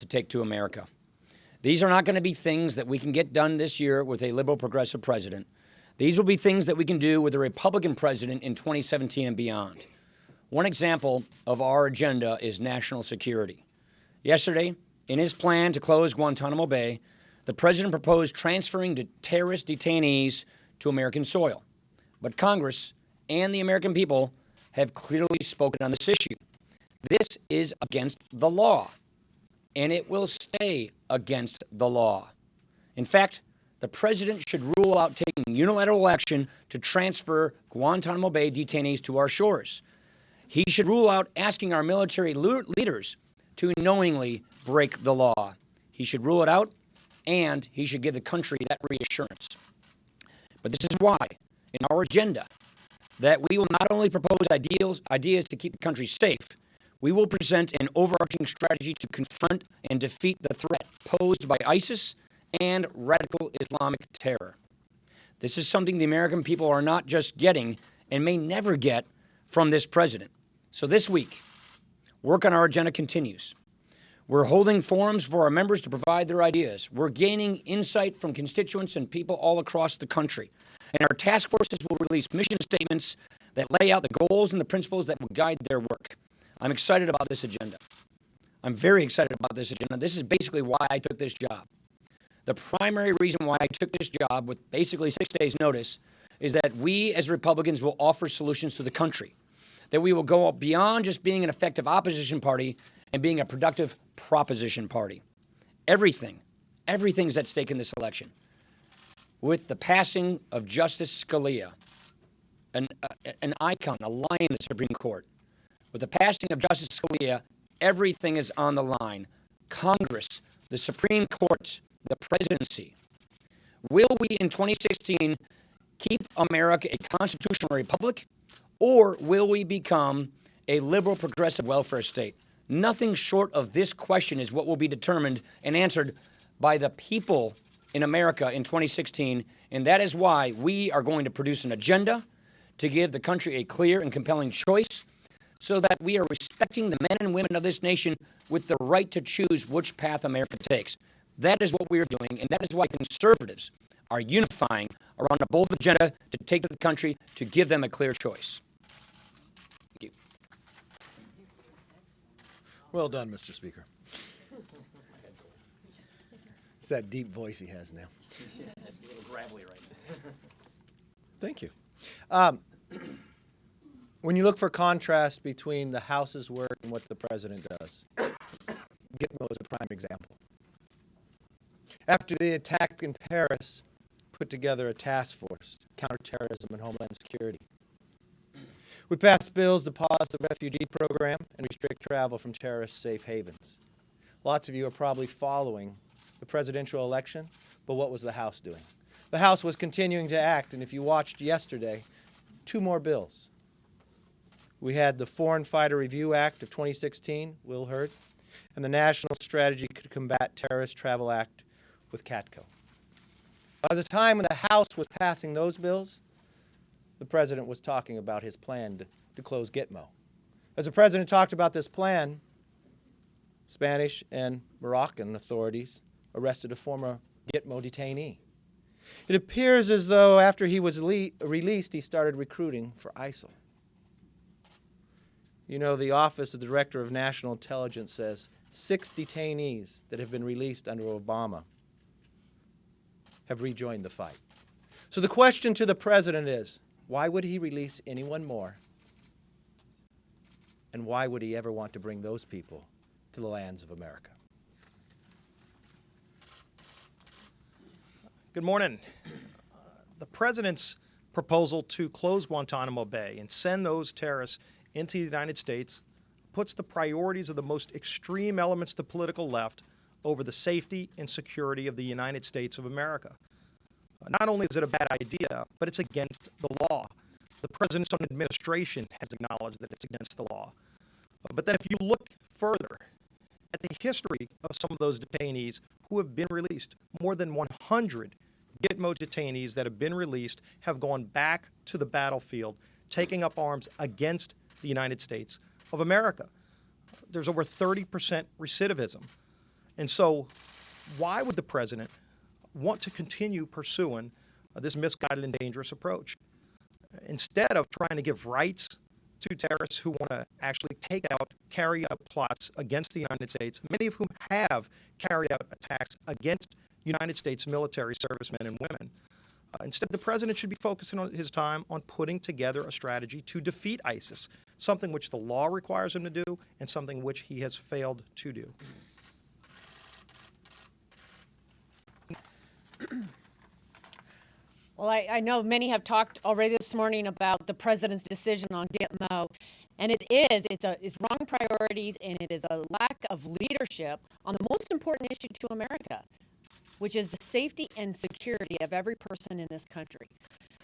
to take to America. These are not going to be things that we can get done this year with a liberal progressive president. These will be things that we can do with a Republican president in 2017 and beyond. One example of our agenda is national security. Yesterday, in his plan to close Guantanamo Bay, the president proposed transferring terrorist detainees to American soil. But Congress and the American people have clearly spoken on this issue. This is against the law, and it will stay against the law. In fact, the president should rule out taking unilateral action to transfer Guantanamo Bay detainees to our shores. He should rule out asking our military leaders to knowingly break the law. He should rule it out, and he should give the country that reassurance. But this is why, in our agenda, that we will not only propose ideas to keep the country safe, we will present an overarching strategy to confront and defeat the threat posed by ISIS and radical Islamic terror. This is something the American people are not just getting and may never get from this president. So this week, work on our agenda continues. We're holding forums for our members to provide their ideas. We're gaining insight from constituents and people all across the country. And our task forces will release mission statements that lay out the goals and the principles that will guide their work. I'm excited about this agenda. I'm very excited about this agenda. This is basically why I took this job. The primary reason why I took this job with basically 6 days' notice is that we as Republicans will offer solutions to the country, that we will go beyond just being an effective opposition party and being a productive proposition party. Everything's at stake in this election. With the passing of Justice Scalia, an icon, a lion in the Supreme Court, with the passing of Justice Scalia, everything is on the line. Congress, the Supreme Court, the presidency. Will we in 2016 keep America a constitutional republic, or will we become a liberal progressive welfare state? Nothing short of this question is what will be determined and answered by the people in America in 2016, and that is why we are going to produce an agenda to give the country a clear and compelling choice so that we are respecting the men and women of this nation with the right to choose which path America takes. That is what we are doing, and that is why conservatives are unifying around a bold agenda to take to the country to give them a clear choice. Thank you. Well done, Mr. Speaker. It's that deep voice he has now. It's a little gravelly right now. Thank you. When you look for contrast between the House's work and what the president does, Gitmo is a prime example. After the attack in Paris, put together a task force, counterterrorism and homeland security. We passed bills to pause the refugee program and restrict travel from terrorist safe havens. Lots of you are probably following the presidential election, but what was the House doing? The House was continuing to act, and if you watched yesterday, 2 more bills. We had the Foreign Fighter Review Act of 2016, Will Hurd, and the National Strategy to Combat Terrorist Travel Act with CATCO. By the time when the House was passing those bills, the president was talking about his plan to close Gitmo. As the president talked about this plan, Spanish and Moroccan authorities arrested a former Gitmo detainee. It appears as though after he was released, he started recruiting for ISIL. You know, the Office of the Director of National Intelligence says 6 detainees that have been released under Obama have rejoined the fight. So the question to the president is, why would he release anyone more? And why would he ever want to bring those people to the lands of America? Good morning. The president's proposal to close Guantanamo Bay and send those terrorists into the United States puts the priorities of the most extreme elements of the political left over the safety and security of the United States of America. Not only is it a bad idea, but it's against the law. The president's own administration has acknowledged that it's against the law. But then if you look further at the history of some of those detainees who have been released, more than 100 Gitmo detainees that have been released have gone back to the battlefield, taking up arms against the United States of America. There's over 30% recidivism. And so why would the president want to continue pursuing this misguided and dangerous approach? Instead of trying to give rights to terrorists who want to actually carry out plots against the United States, many of whom have carried out attacks against United States military servicemen and women. Instead, the president should be focusing on his time on putting together a strategy to defeat ISIS, something which the law requires him to do and something which he has failed to do. Well, I know many have talked already this morning about the president's decision on Gitmo, and it's wrong priorities, and it is a lack of leadership on the most important issue to America, which is the safety and security of every person in this country.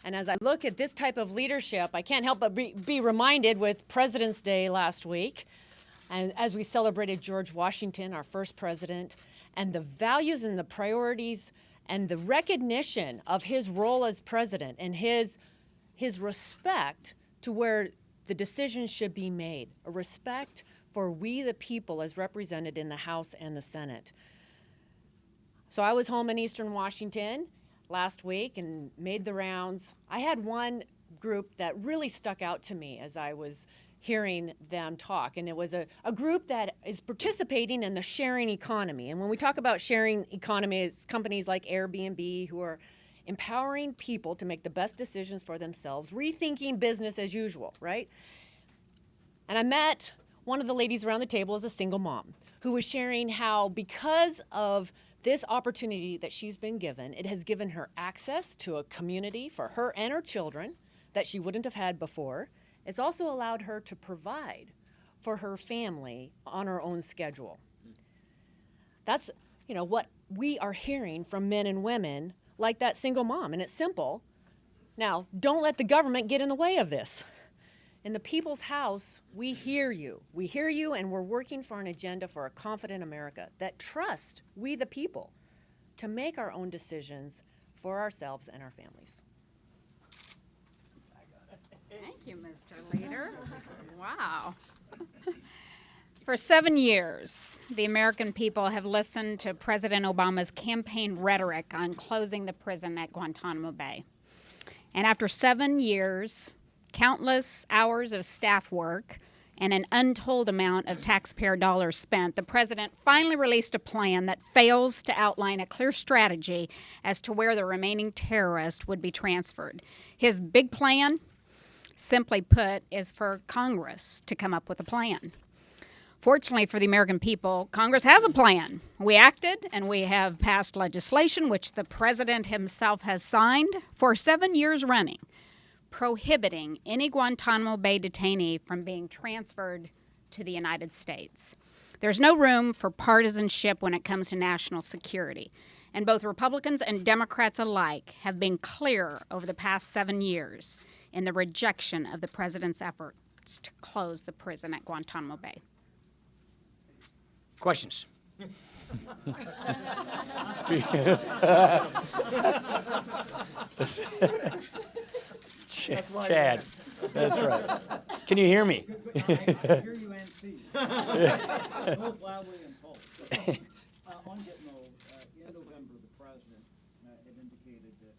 And as I look at this type of leadership, I can't help but be reminded with President's Day last week, and as we celebrated George Washington, our first president, and the values and the priorities and the recognition of his role as president and his respect to where the decisions should be made, a respect for we the people as represented in the House and the Senate. So I was home in Eastern Washington last week and made the rounds. I had one group that really stuck out to me as I was hearing them talk, and it was a group that is participating in the sharing economy. And when we talk about sharing economy, it's companies like Airbnb who are empowering people to make the best decisions for themselves, rethinking business as usual, right? And I met one of the ladies around the table as a single mom who was sharing how because of this opportunity that she's been given, it has given her access to a community for her and her children that she wouldn't have had before. It's also allowed her to provide for her family on her own schedule. That's, what we are hearing from men and women like that single mom, and it's simple. Now, don't let the government get in the way of this. In the People's House, we hear you. We hear you, and we're working for an agenda for a confident America that trusts we the people to make our own decisions for ourselves and our families. Thank you, Mr. Leader. Wow. For 7 years, the American people have listened to President Obama's campaign rhetoric on closing the prison at Guantanamo Bay. And after 7 years, countless hours of staff work, and an untold amount of taxpayer dollars spent, the president finally released a plan that fails to outline a clear strategy as to where the remaining terrorists would be transferred. His big plan, simply put, is for Congress to come up with a plan. Fortunately for the American people, Congress has a plan. We acted, and we have passed legislation, which the president himself has signed for 7 years running, prohibiting any Guantanamo Bay detainee from being transferred to the United States. There's no room for partisanship when it comes to national security, and both Republicans and Democrats alike have been clear over the past 7 years in the rejection of the president's efforts to close the prison at Guantanamo Bay. Questions? Chad, that's right. Can you hear me? I hear you and see. Both loudly and both. On Gitmo, in November, the president had indicated that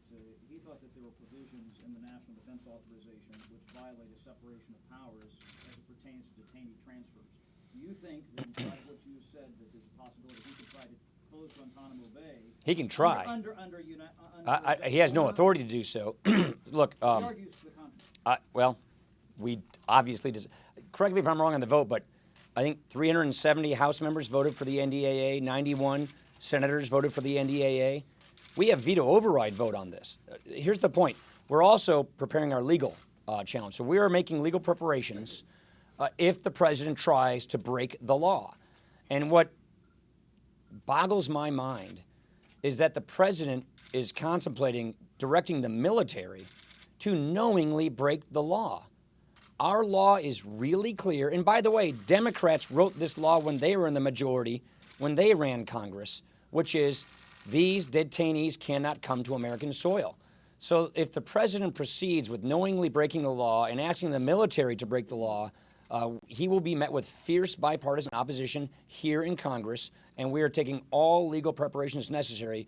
he thought that there were provisions in the National Defense Authorization which violated separation of powers as it pertains to detainee transfers. Do you think that, in spite of what you said, that there's a possibility he could try to close Guantanamo Bay? He can try. He has no authority to do so. Look, he argues to the contrary. well, we obviously correct me if I'm wrong on the vote, but I think 370 House members voted for the NDAA, 91 senators voted for the NDAA. We have veto override vote on this. Here's the point. We're also preparing our legal challenge. So we are making legal preparations if the president tries to break the law. And what boggles my mind is that the president is contemplating directing the military to knowingly break the law. Our law is really clear. And by the way, Democrats wrote this law when they were in the majority, when they ran Congress, which is these detainees cannot come to American soil. So if the president proceeds with knowingly breaking the law and asking the military to break the law, He will be met with fierce bipartisan opposition here in Congress, and we are taking all legal preparations necessary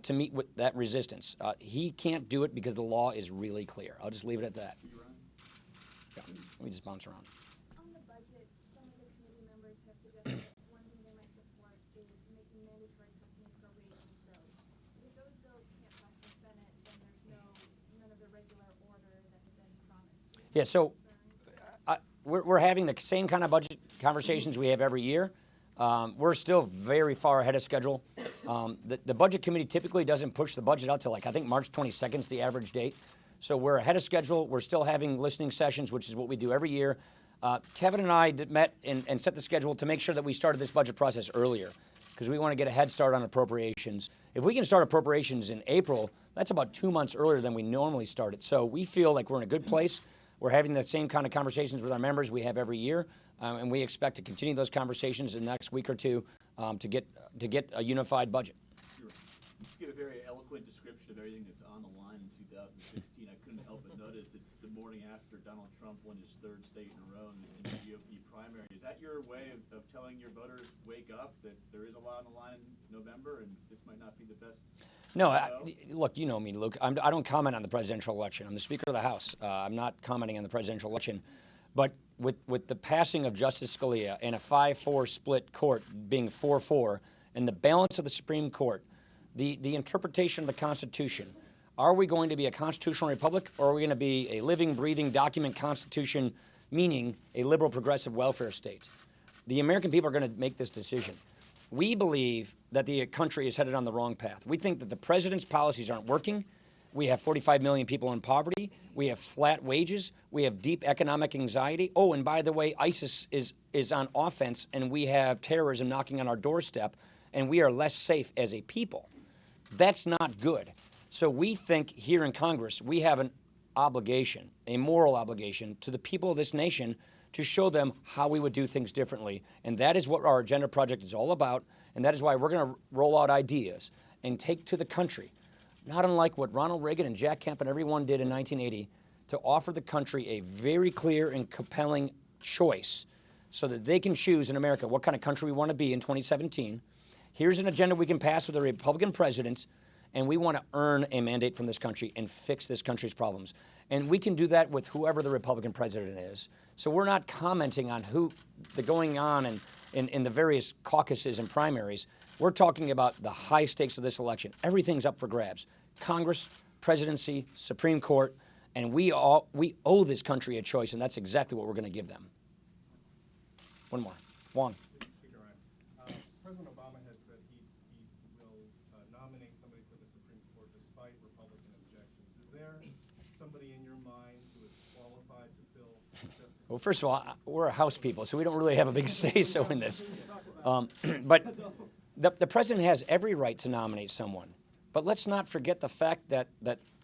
to meet with that resistance. He can't do it because the law is really clear. I'll just leave it at that. Yeah, let me just bounce around. On the budget, some of the committee members have suggested that one thing they might support is making mandatory testing for ratings bills. If those bills can't pass the Senate, then there's none of the regular order that had been promised. Yeah, so we're having the same kind of budget conversations we have every year. We're still very far ahead of schedule. The budget committee typically doesn't push the budget out till I think March 22nd is the average date. So we're ahead of schedule. We're still having listening sessions, which is what we do every year. Kevin and I met and set the schedule to make sure that we started this budget process earlier because we want to get a head start on appropriations. If we can start appropriations in April, that's about 2 months earlier than we normally start it. So we feel like we're in a good place. We're having the same kind of conversations with our members we have every year, and we expect to continue those conversations in the next week or two to get a unified budget. Sure. You give a very eloquent description of everything that's on the line in 2016. I couldn't help but notice it's the morning after Donald Trump won his third state in a row in the GOP primary. Is that your way of telling your voters, wake up, that there is a lot on the line in November and this might not be the best? No, look, you know me, Luke. I don't comment on the presidential election. I'm the Speaker of the House. I'm not commenting on the presidential election. But with the passing of Justice Scalia and a 5-4 split court being 4-4 and the balance of the Supreme Court, the interpretation of the Constitution, are we going to be a constitutional republic or are we going to be a living, breathing document constitution, meaning a liberal, progressive welfare state? The American people are going to make this decision. We believe that the country is headed on the wrong path. We think that the president's policies aren't working. We have 45 million people in poverty. We have flat wages. We have deep economic anxiety. Oh, and by the way, ISIS is on offense, and we have terrorism knocking on our doorstep, and we are less safe as a people. That's not good. So we think here in Congress, we have an obligation, a moral obligation to the people of this nation to show them how we would do things differently. And that is what our agenda project is all about. And that is why we're going to roll out ideas and take to the country, not unlike what Ronald Reagan and Jack Kemp and everyone did in 1980, to offer the country a very clear and compelling choice so that they can choose in America what kind of country we want to be in 2017. Here's an agenda we can pass with a Republican president, and we want to earn a mandate from this country and fix this country's problems. And we can do that with whoever the Republican president is. So we're not commenting on who the going on in the various caucuses and primaries. We're talking about the high stakes of this election. Everything's up for grabs. Congress, presidency, Supreme Court, and we owe this country a choice, and that's exactly what we're going to give them. One more. Juan. President Obama has said he will nominate somebody for the Supreme Court despite Republican objections. Is there somebody in your mind who is qualified to fill Justice? Well, first of all, we're a House people, so we don't really have a big say-so in this. But the president has every right to nominate someone. But let's not forget the fact that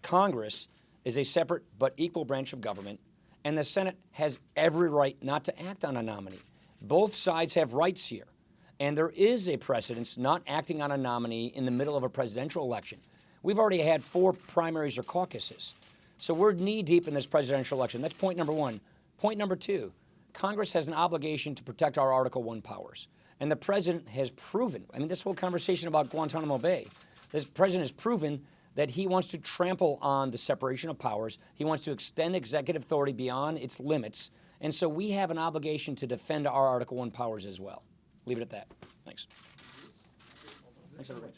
Congress is a separate but equal branch of government, and the Senate has every right not to act on a nominee. Both sides have rights here. And there is a precedent not acting on a nominee in the middle of a presidential election. We've already had 4 primaries or caucuses. So we're knee-deep in this presidential election. That's point number 1. Point number 2, Congress has an obligation to protect our Article I powers. And the president has proven, I mean, this whole conversation about Guantanamo Bay, this president has proven that he wants to trample on the separation of powers. He wants to extend executive authority beyond its limits. And so we have an obligation to defend our Article I powers as well. Leave it at that. Thanks. Thanks, everybody.